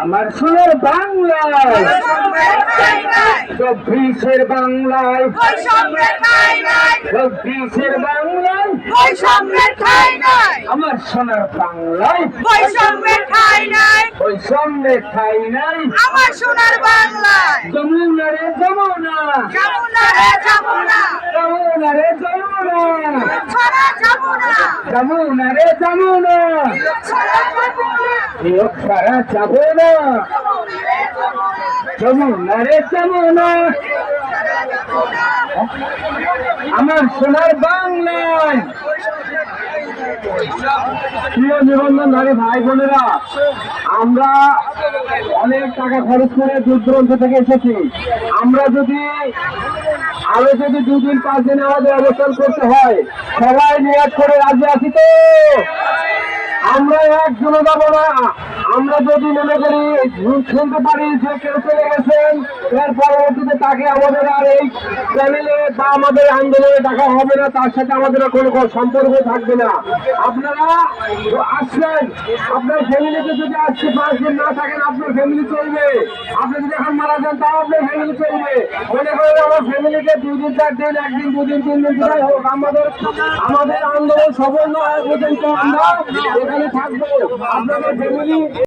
আমার সোনার বাংলায় 24-এর বাংলায় 24-এর বাংলায় আমার সোনার বাংলায় বৈষম্যের ঠাঁই নাই বৈষম্যের ঠাঁই নাই আমার সোনার বাংলায়। যমুনা রে যমুনা যমুনা রে যমুনা যমুনা রে যমুনা ছড়া যমুনা যমুনা রে যমুনা ছড়া যমুনা বিয়োগ ছাড়া যাব না যমুনা রে যমুনা আমার সোনার বাংলায়। প্রিয় নিবন্ধন নারী ভাই বোনেরা, আমরা অনেক টাকা খরচ করে দূর দূরান্ত থেকে এসেছি। আমরা যদি আরো 2 দিন 5 দিন আমাদের অবস্থান করতে হয়, সবাই নিয়াত করে রাজি আছি তো? আমরা একজনও যাব না। আমরা যদি মনে করি শুনতে পারি যে কেউ চলে গেছেন, এর পরবর্তীতে তাকে আমাদের আর এই চ্যানেলে বা আমাদের আন্দোলনে ডাকা হবে না, তার সাথে আমাদের কোনো সম্পর্ক থাকবে না। আপনারা আসলেন, আপনার ফ্যামিলিতে যদি আজকে 5 দিন না থাকেন, আপনার ফ্যামিলি চলবে। আপনি যদি এখন মারা যান, তাও আপনার ফ্যামিলি চলবে। মনে করেন আমার ফ্যামিলিকে 2 দিন 4 দিন, 1 দিন 2 দিন 3 দিন যাই হোক, আমাদের আন্দোলন সফল না হওয়া পর্যন্ত আমরা এখানে থাকবো। আপনাদের ফ্যামিলি